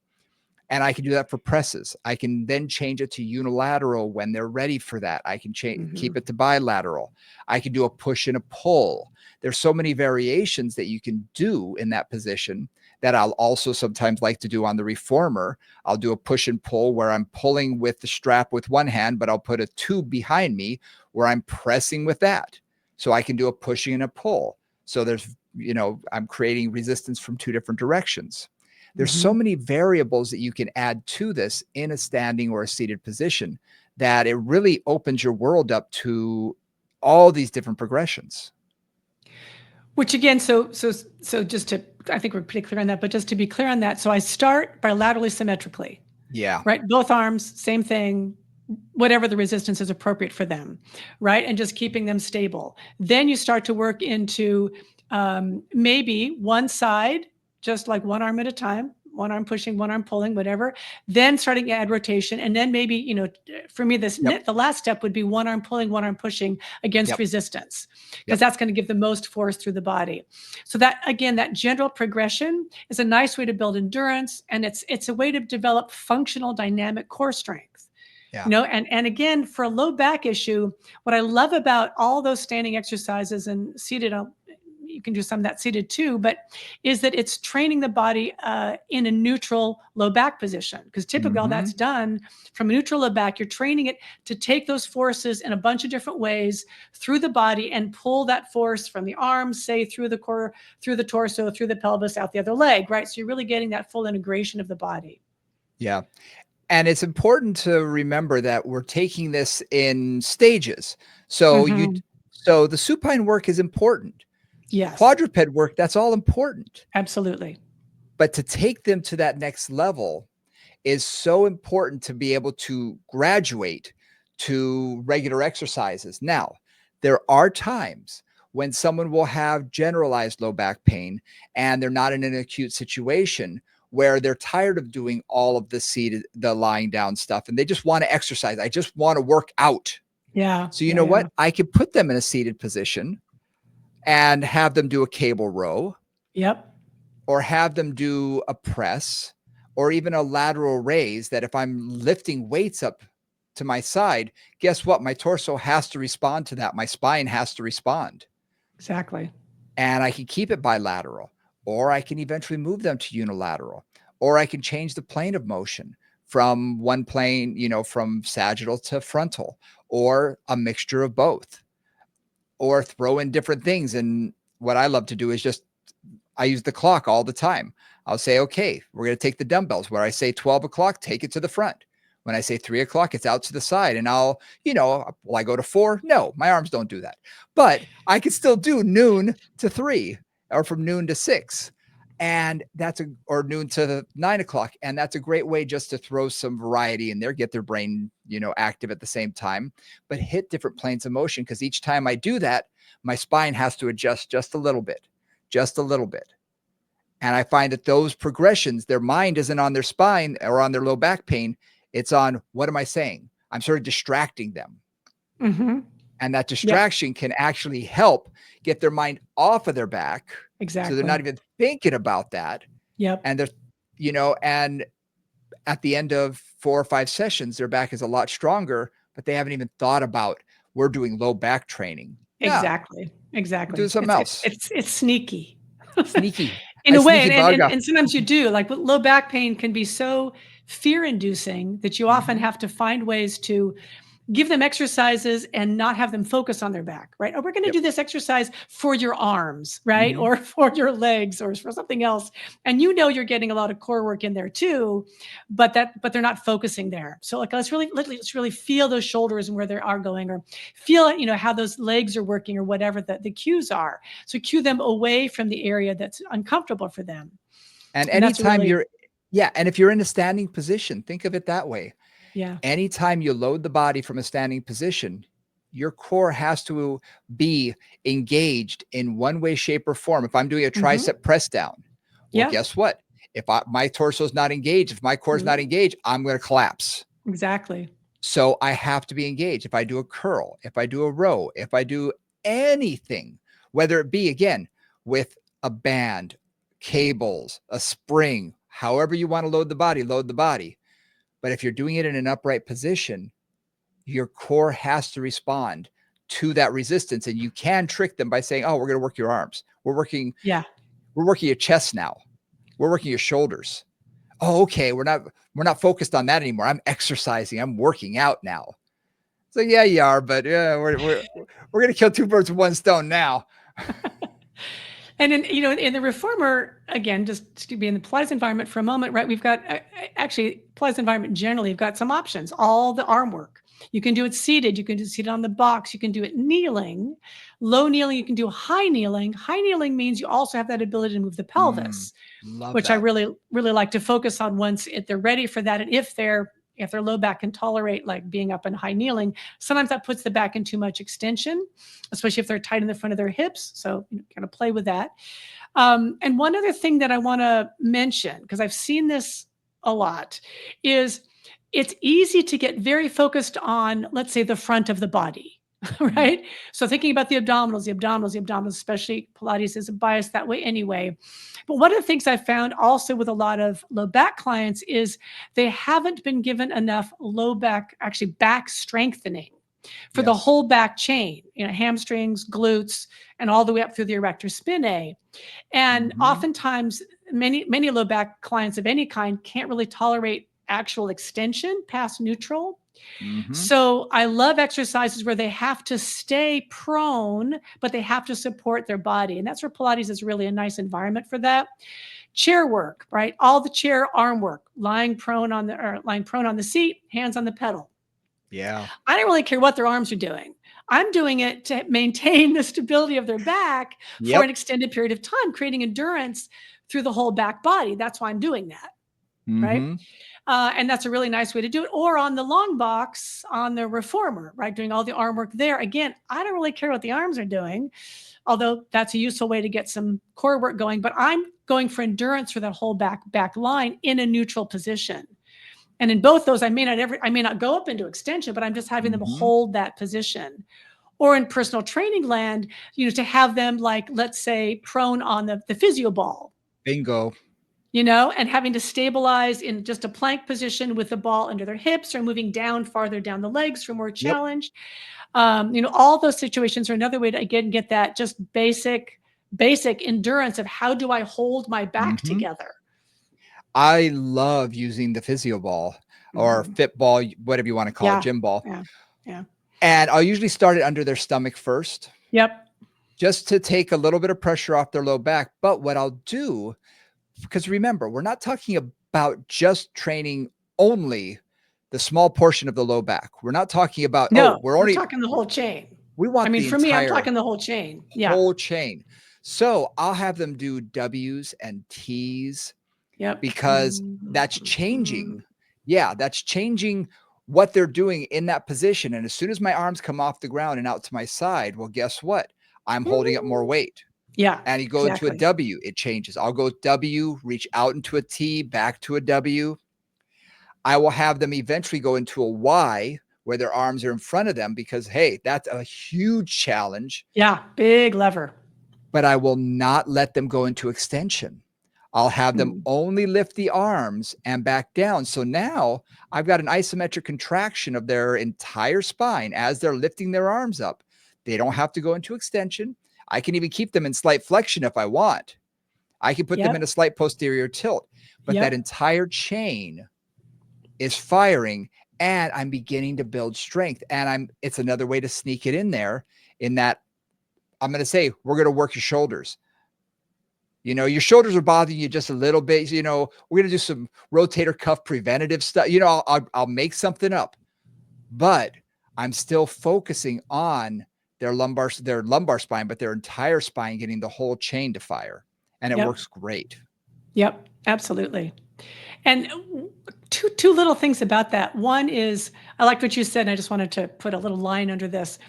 And I can do that for presses. I can then change it to unilateral when they're ready for that. I can keep it to bilateral. I can do a push and a pull. There's so many variations that you can do in that position that I'll also sometimes like to do on the reformer. I'll do a push and pull where I'm pulling with the strap with one hand, but I'll put a tube behind me where I'm pressing with that. So I can do a pushing and a pull. So I'm creating resistance from two different directions. There's so many variables that you can add to this in a standing or a seated position that it really opens your world up to all these different progressions. Which again, so just to, I think we're pretty clear on that, but just to be clear on that, so I start bilaterally symmetrically. Yeah. Right? Both arms, same thing, whatever the resistance is appropriate for them, right? And just keeping them stable. Then you start to work into maybe one side, just like one arm at a time, one arm pushing, one arm pulling, whatever. Then starting to add rotation. And then maybe, for me, the last step would be one arm pulling, one arm pushing against resistance, because that's going to give the most force through the body. So that, again, that general progression is a nice way to build endurance. And it's a way to develop functional dynamic core strength. Yeah. And again, for a low back issue, what I love about all those standing exercises and seated, you can do some of that seated too, but is that it's training the body in a neutral low back position. Because typically all that's done from a neutral low back, you're training it to take those forces in a bunch of different ways through the body and pull that force from the arms, say through the core, through the torso, through the pelvis, out the other leg, right? So you're really getting that full integration of the body. Yeah. And it's important to remember that we're taking this in stages. So so the supine work is important. Yes. Quadruped work, that's all important. Absolutely. But to take them to that next level is so important to be able to graduate to regular exercises. Now, there are times when someone will have generalized low back pain and they're not in an acute situation where they're tired of doing all of the lying down stuff and they just want to exercise. I just want to work out. Yeah. So you know what? I could put them in a seated position and have them do a cable row. Yep. Or have them do a press or even a lateral raise that if I'm lifting weights up to my side, guess what? My torso has to respond to that. My spine has to respond. Exactly. And I can keep it bilateral, or I can eventually move them to unilateral, or I can change the plane of motion from one plane, from sagittal to frontal, or a mixture of both, or throw in different things. And what I love to do is I use the clock all the time. I'll say, okay, we're going to take the dumbbells. Where I say 12 o'clock, take it to the front. When I say 3 o'clock, it's out to the side. And will I go to 4? No, my arms don't do that. But I can still do noon to 3 or from noon to 6. And or noon to 9 o'clock. And that's a great way just to throw some variety in there, get their brain, active at the same time, but hit different planes of motion. Because each time I do that, my spine has to adjust just a little bit. And I find that those progressions, their mind isn't on their spine or on their low back pain. It's on, what am I saying? I'm sort of distracting them. And that distraction can actually help get their mind off of their back. Exactly. So they're not even thinking about that. Yep. And and at the end of 4 or 5 sessions, their back is a lot stronger, but they haven't even thought about, we're doing low back training. Exactly. Exactly. Do something else. It's sneaky. Sneaky. In a way. And sometimes you do. Like low back pain can be so fear-inducing that you often have to find ways to give them exercises and not have them focus on their back, right? Oh, we're going to Yep. do this exercise for your arms, right? Mhm. Or for your legs or for something else. And you're getting a lot of core work in there too, but they're not focusing there. So like, let's really feel those shoulders and where they are going, or feel, how those legs are working or whatever the cues are. So cue them away from the area that's uncomfortable for them. And And that's anytime really, you're yeah, and if you're in a standing position, think of it that way. yeah. Anytime you load the body from a standing position, your core has to be engaged in one way, shape, or form. If I'm doing a Hmm. tricep press down, well, Yeah. guess what? If my torso is not engaged, if my core is not Mhm. engaged, I'm going to collapse. Exactly. So I have to be engaged. If I do a curl, if I do a row, if I do anything, whether it be again with a band, cables, a spring, however you want to load the body, load the body. But if you're doing it in an upright position, your core has to respond to that resistance. And you can trick them by saying, oh, we're going to work your arms. Yeah. We're working your chest now. We're working your shoulders. Oh, okay. We're not focused on that anymore. I'm exercising. I'm working out now. So yeah, you are, but yeah, we're gonna kill two birds with one stone now. And in the reformer, again, just to be in the Pilates environment for a moment, right? We've got actually Pilates environment generally. You've got some options. All the arm work. You can do it seated. You can do it seated on the box. You can do it kneeling, low kneeling. You can do high kneeling. High kneeling means you also have that ability to move the Mm, pelvis, love which I that. really like to focus on once they're ready for that, and if their low back can tolerate like being up and high kneeling. Sometimes that puts the back in too much extension, especially if they're tight in the front of their hips. So kind of play with that. And one other thing that I want to mention, because I've seen this a lot, is it's easy to get very focused on, let's say, the front of the body, Mm, right? So thinking about the abdominals, especially Pilates is biased that way anyway. But one of the things I found also with a lot of low back clients is they haven't been given enough low back, actually back strengthening for the yes. whole back chain, hamstrings, glutes, and all the way up through the erector spinae. And Mhm, oftentimes, many low back clients of any kind can't really tolerate actual extension past neutral. mhm. So I love exercises where they have to stay prone, but they have to support their body. And that's where Pilates is really a nice environment for that. Chair work, right? All the chair arm work, lying prone on the seat, hands on the pedal. Yeah. I don't really care what their arms are doing. I'm doing it to maintain the stability of their back for Yep. an extended period of time, creating endurance through the whole back body. That's why I'm doing that, right? Mhm. And that's a really nice way to do it. Or on the long box on the reformer, right? Doing all the arm work there. Again, I don't really care what the arms are doing, although that's a useful way to get some core work going. But I'm going for endurance for that whole back line in a neutral position. And in both those, I may not go up into extension, but I'm just having them Mhm. hold that position. Or in personal training land, to have them like, let's say, prone on the physio ball, Bingo. and having to stabilize in just a plank position with the ball under their hips or moving down farther down the legs for more Yep. challenge. All those situations are another way to again get that just basic endurance of how do I hold my back Mhm. together. I love using the physio ball or Mhm. fit ball, whatever you wanna call it, Yeah. gym ball, Yeah. Yeah. and I'll usually start it under their stomach first, Yep. just to take a little bit of pressure off their low back. But what I'll do, because remember, we're not talking about just training only the small portion of the low back. We're not talking about, oh, No, we're talking the whole chain. we I want mean, the for me, I'm entire talking the whole chain. Yeah. whole chain. So I'll have them do W's and T's Yep. because that's Mhm. changing. Yeah, that's changing what they're doing in that position. And as soon as my arms come off the ground and out to my side, well, guess what? I'm holding up more Mhm. weight. Yeah, And you go into a exactly. W, it changes. I'll go W, reach out into a T, back to a W. I will have them eventually go into a Y where their arms are in front of them because, hey, that's a huge challenge, Yeah, big lever. but I will not let them go into extension. I'll have them Mm. only lift the arms and back down. So now I've got an isometric contraction of their entire spine as they're lifting their arms up. They don't have to go into extension. I can even keep them in slight flexion if I want. I can put them in Yep. a slight posterior tilt, but that Yep. entire chain is firing and I'm beginning to build strength. And it's another way to sneak it in there, in that I'm going to say, we're going to work your shoulders. Your shoulders are bothering you just a little bit. We're going to do some rotator cuff preventative stuff. I'll make something up, but I'm still focusing on their lumbar spine, but their entire spine, getting the whole chain to fire. And it Yep. works great. Yep. Absolutely. And two little things about that. One is, I liked what you said, and I just wanted to put a little line under this.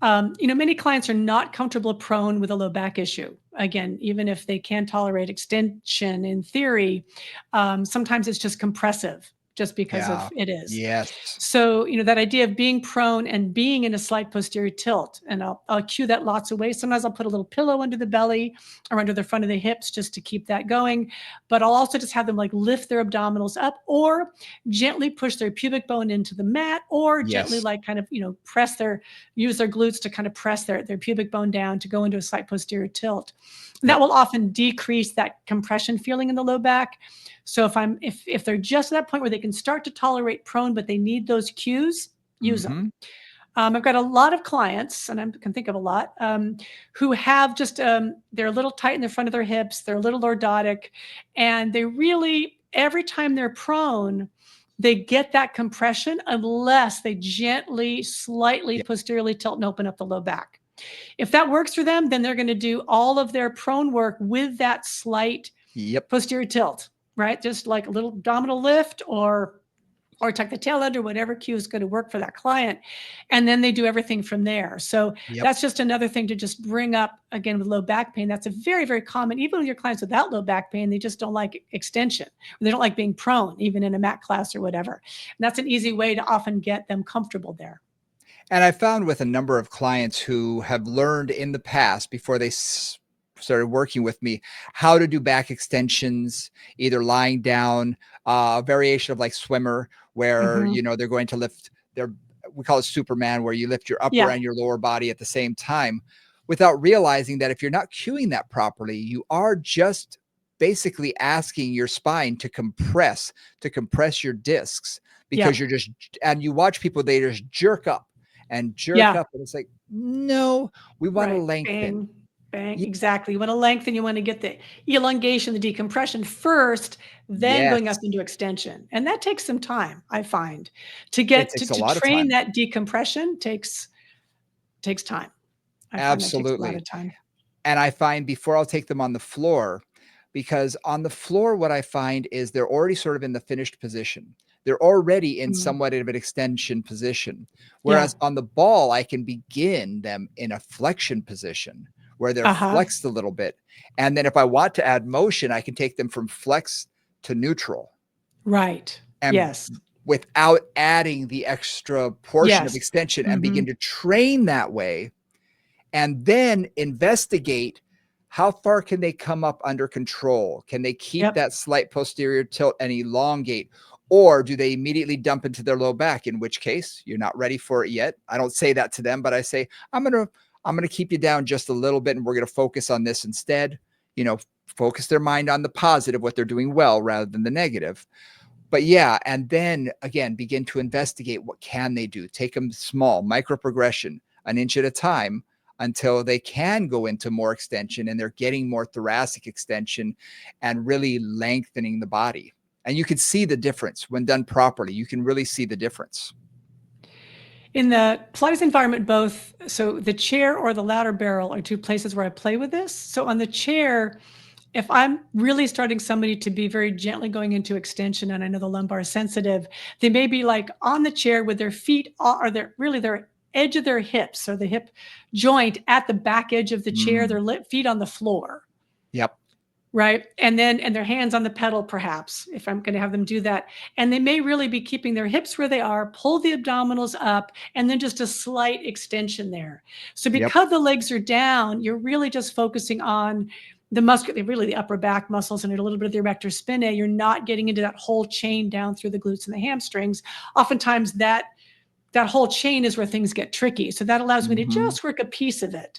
Many clients are not comfortable prone with a low back issue. Again, even if they can tolerate extension in theory, sometimes it's just compressive, just because of Yeah. it is. Yes. So, that idea of being prone and being in a slight posterior tilt, and I'll cue that lots of ways. Sometimes I'll put a little pillow under the belly or under the front of the hips just to keep that going. But I'll also just have them like lift their abdominals up, or gently push their pubic bone into the mat, or gently Yes. like kind of, use their glutes to kind of press their pubic bone down to go into a slight posterior tilt. And that Yep. will often decrease that compression feeling in the low back. So if they're just at that point where they can start to tolerate prone, but they need those cues, use them. Mm-hmm. I've got a lot of clients, and I can think of a lot, who have just, they're a little tight in the front of their hips, they're a little lordotic, and they really, every time they're prone, they get that compression unless they gently, slightly Yep. posteriorly tilt and open up the low back. If that works for them, then they're going to do all of their prone work with that slight Yep. posterior tilt, right? Just like a little abdominal lift, or tuck the tail under, whatever cue is going to work for that client. And then they do everything from there. So Yep. that's just another thing to just bring up again with low back pain. That's a very, very common, even with your clients without low back pain, they just don't like extension. They don't like being prone, even in a mat class or whatever. And that's an easy way to often get them comfortable there. And I found with a number of clients who have learned in the past, before they started working with me, how to do back extensions, either lying down, variation of like swimmer, where, Mm-hmm. they're going to lift their, we call it Superman, where you lift your upper Yeah. and your lower body at the same time, without realizing that if you're not cueing that properly, you are just basically asking your spine to compress your discs, because Yep. you're just, and you watch people, they just jerk up and jerk Yeah. up. And it's like, no, we want to Right. lengthen. Bang, bang. Ye- Exactly. You want to lengthen, you want to get the elongation, the decompression first, then going up Yes, into extension. And that takes some time, I find. To it get takes a to lot of train time. that decompression takes time. I find that takes a lot Absolutely. of time. And I find, before I'll take them on the floor, because on the floor, what I find is they're already sort of in the finished position. They're already in Mm. somewhat of an extension position. Yeah. Whereas on the ball, I can begin them in a flexion position where they're Uh-huh. flexed a little bit. And then if I want to add motion, I can take them from flex to neutral, Right. and Yes. without adding the extra portion of Yes. extension, and Hmm. begin to train that way, and then investigate how far can they come up under control. Can they keep Yep. that slight posterior tilt and elongate, or do they immediately dump into their low back, in which case you're not ready for it yet? I don't say that to them, but I say, I'm going to keep you down just a little bit, and we're going to focus on this instead. you know Focus their mind on the positive, what they're doing well, rather than the negative. But yeah, and then again, begin to investigate, what can they do. Take them small, micro progression, an inch at a time, until they can go into more extension, and they're getting more thoracic extension and really lengthening the body. And you can see the difference when done properly. You can really see the difference. In the Pilates environment, both, so the chair or the ladder barrel are two places where I play with this. So on the chair, if I'm really starting somebody to be very gently going into extension, and I know the lumbar is sensitive, they may be like on the chair with their feet, or their edge of their hips, or the hip joint at the back edge of the chair, Mm, their feet on the floor. yep. Right. And their hands on the pedal, perhaps, if I'm going to have them do that. And they may really be keeping their hips where they are, pull the abdominals up, and then just a slight extension there. So Yep. because the legs are down, you're really just focusing on the muscle, really the upper back muscles, and a little bit of the erector spinae. You're not getting into that whole chain down through the glutes and the hamstrings. Oftentimes that whole chain is where things get tricky. So that allows me to Hmm. just work a piece of it,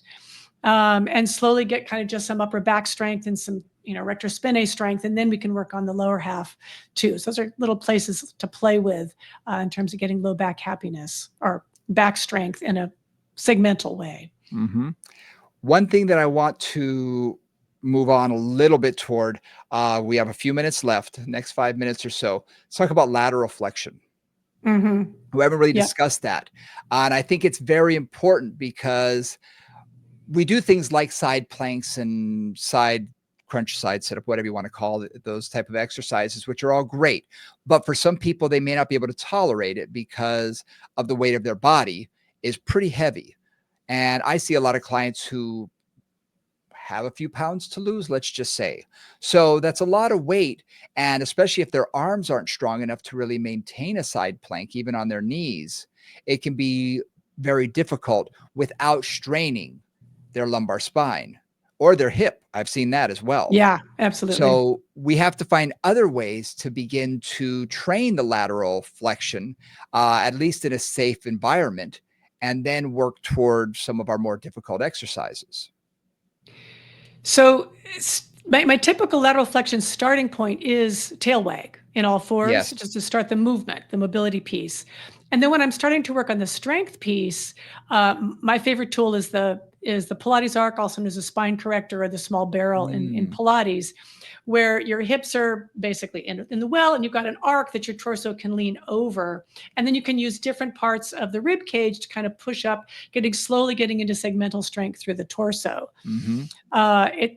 and slowly get kind of just some upper back strength and some rector spinae strength, and then we can work on the lower half too. So those are little places to play with in terms of getting low back happiness or back strength in a segmental way. Mm-hmm. One thing that I want to move on a little bit toward, we have a few minutes left, next 5 minutes or so. Let's talk about lateral flexion. Mm-hmm. We haven't really Yep. discussed that. And I think it's very important because we do things like side planks and side crunch, side sit up, whatever you want to call it, those type of exercises, which are all great. But for some people, they may not be able to tolerate it because of the weight of their body is pretty heavy. And I see a lot of clients who have a few pounds to lose, let's just say. So that's a lot of weight. And especially if their arms aren't strong enough to really maintain a side plank, even on their knees, it can be very difficult without straining their lumbar spine or their hip. I've seen that as well. Yeah, absolutely. So we have to find other ways to begin to train the lateral flexion, at least in a safe environment, and then work toward some of our more difficult exercises. So my typical lateral flexion starting point is tail wag in all fours, Yes. just to start the movement, the mobility piece. And then when I'm starting to work on the strength piece, my favorite tool is the Pilates arc, also known as a spine corrector or the small barrel in Pilates, where your hips are basically in the well and you've got an arc that your torso can lean over. And then you can use different parts of the rib cage to kind of push up, slowly getting into segmental strength through the torso. Mm-hmm.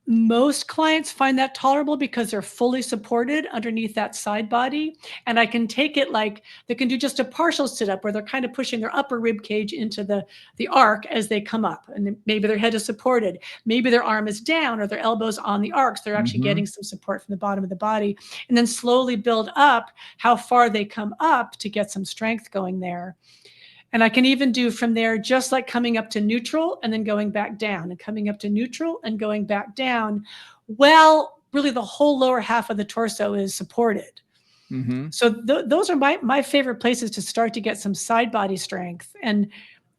Most clients find that tolerable because they're fully supported underneath that side body. And I can take it like they can do just a partial sit up where they're kind of pushing their upper rib cage into the arc as they come up. And maybe their head is supported. Maybe their arm is down or their elbows on the arcs. They're actually getting some support from the bottom of the body. And then slowly build up how far they come up to get some strength going there. And I can even do from there, just like coming up to neutral and then going back down and coming up to neutral and going back down. Well, really the whole lower half of the torso is supported. Mm-hmm. So those are my favorite places to start to get some side body strength. And,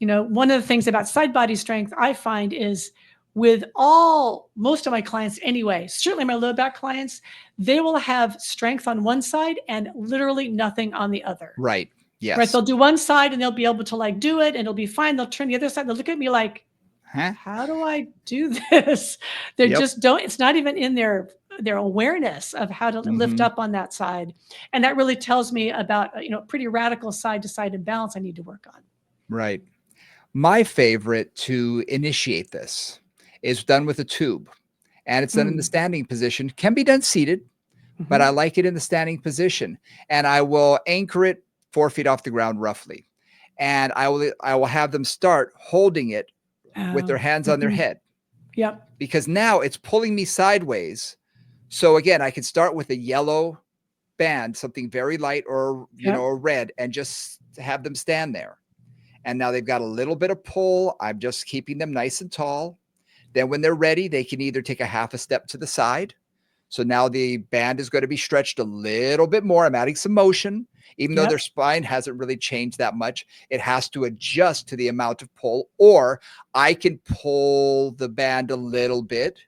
one of the things about side body strength I find is with most of my clients anyway, certainly my low back clients, they will have strength on one side and literally nothing on the other. Right. Yes. Right. They'll do one side and they'll be able to do it and it'll be fine. They'll turn the other side. They'll look at me like, Huh? how do I do this? They just don't, it's not even in their awareness of how to lift up on that side. And that really tells me about, pretty radical side to side imbalance I need to work on. Right. My favorite to initiate this is done with a tube, and it's done in the standing position. Can be done seated, but I like it in the standing position. And I will anchor it 4 feet off the ground roughly. And I will have them start holding it with their hands on their head. Yep. Because now it's pulling me sideways. So again, I can start with a yellow band, something very light or, a red, and just have them stand there. And now they've got a little bit of pull. I'm just keeping them nice and tall. Then when they're ready, they can either take a half a step to the side. So now the band is going to be stretched a little bit more. I'm adding some motion, even though their spine hasn't really changed that much. It has to adjust to the amount of pull, or I can pull the band a little bit,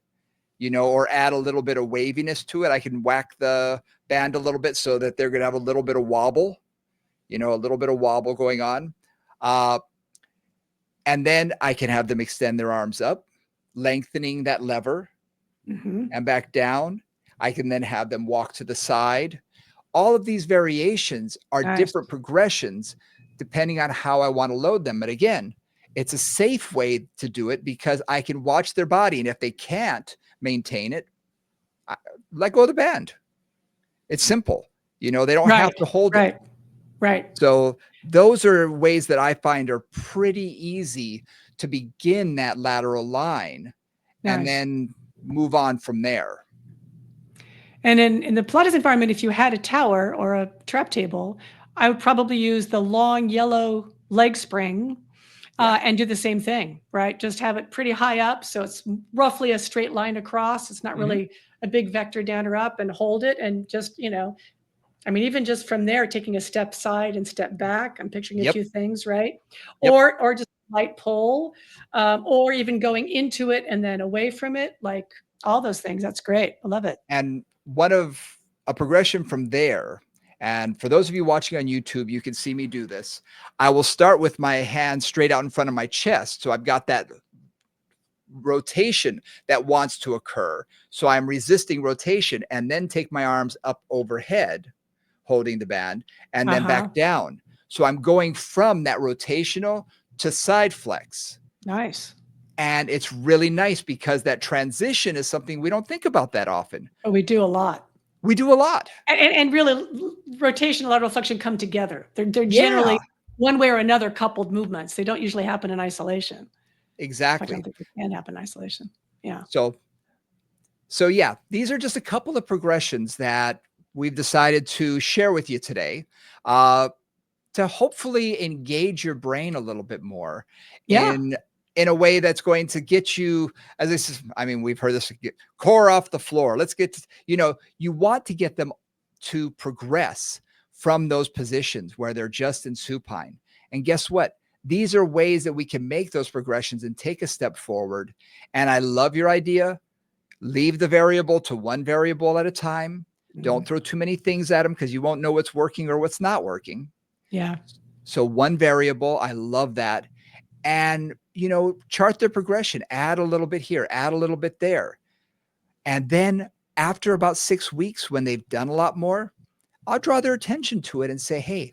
or add a little bit of waviness to it. I can whack the band a little bit so that they're going to have a little bit of wobble, a little bit of wobble going on. And then I can have them extend their arms up, lengthening that lever and back down. I can then have them walk to the side. All of these variations are different progressions depending on how I want to load them. But again, it's a safe way to do it because I can watch their body. And if they can't maintain it, let go of the band. It's simple. They don't have to hold it. Right. So those are ways that I find are pretty easy to begin that lateral line and then move on from there. And in the Pilates environment, if you had a tower or a trap table, I would probably use the long yellow leg spring and do the same thing, right? Just have it pretty high up. So it's roughly a straight line across. It's not really a big vector down or up, and hold it. And just, even just from there, taking a step side and step back, I'm picturing the two things, right? Or just light pull, or even going into it and then away from it, like All those things. That's great. I love it. And one of a progression from there, and for those of you watching on YouTube, you can see me do this. I will start with my hand straight out in front of my chest. So I've got that rotation that wants to occur. So I'm resisting rotation and then take my arms up overhead, holding the band, and then Uh-huh. back down. So I'm going from that rotational to side flex. Nice. And it's really nice because that transition is something we don't think about that often. But we do a lot. We do a lot. And really, rotation and lateral flexion come together. They're Yeah, generally one way or another coupled movements. They don't usually happen in isolation. In fact, I don't exactly. think they can happen in isolation. Yeah. So yeah, these are just a couple of progressions that we've decided to share with you today, uh, to hopefully engage your brain a little bit more Yeah. in a way that's going to get you, as I said, I mean, we've heard this, get core off the floor. Let's get to, you want to get them to progress from those positions where they're just in supine. And guess what? These are ways that we can make those progressions and take a step forward. And I love your idea. Leave the variable to one variable at a time. Don't throw too many things at them because you won't know what's working or what's not working. Yeah. So one variable, I love that. And, chart their progression, add a little bit here, add a little bit there. And then after about 6 weeks, when they've done a lot more, I'll draw their attention to it and say, hey,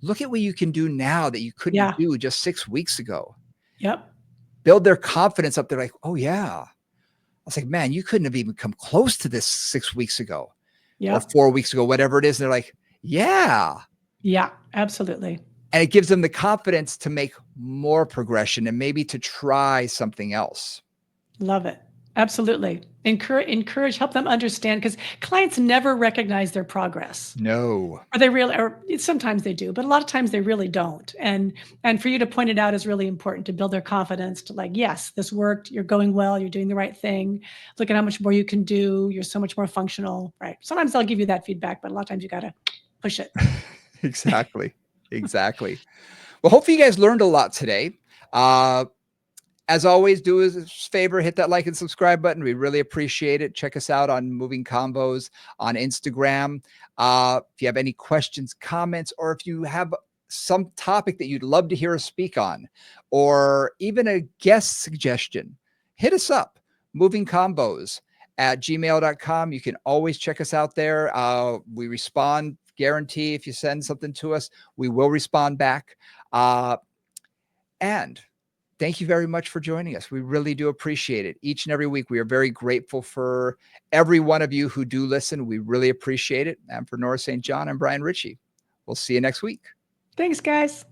look at what you can do now that you couldn't Yeah. do just 6 weeks ago. Yep. Build their confidence up. They're like, oh, yeah. I was like, man, you couldn't have even come close to this 6 weeks ago or Yep. 4 weeks ago, whatever it is. And they're like, yeah. Yeah. Absolutely. And it gives them the confidence to make more progression and maybe to try something else. Love it. Absolutely. Encourage, help them understand, because clients never recognize their progress. No. Or they really, or sometimes they do, but a lot of times they really don't. And for you to point it out is really important to build their confidence to, like, yes, this worked. You're going well. You're doing the right thing. Look at how much more you can do. You're so much more functional, right? Sometimes they'll give you that feedback, but a lot of times you got to push it. Exactly. Exactly. Well, hopefully you guys learned a lot today. As always, do us a favor, hit that like and subscribe button. We really appreciate it. Check us out on Moving Combos on Instagram. If you have any questions, comments, or if you have some topic that you'd love to hear us speak on, or even a guest suggestion, hit us up, movingcombos@gmail.com. You can always check us out there. We respond, guarantee. If you send something to us, we will respond back. And thank you very much for joining us. We really do appreciate it. Each and every week, we are very grateful for every one of you who do listen. We really appreciate it. And for Nora St. John, I'm Brian Ritchie. We'll see you next week. Thanks, guys.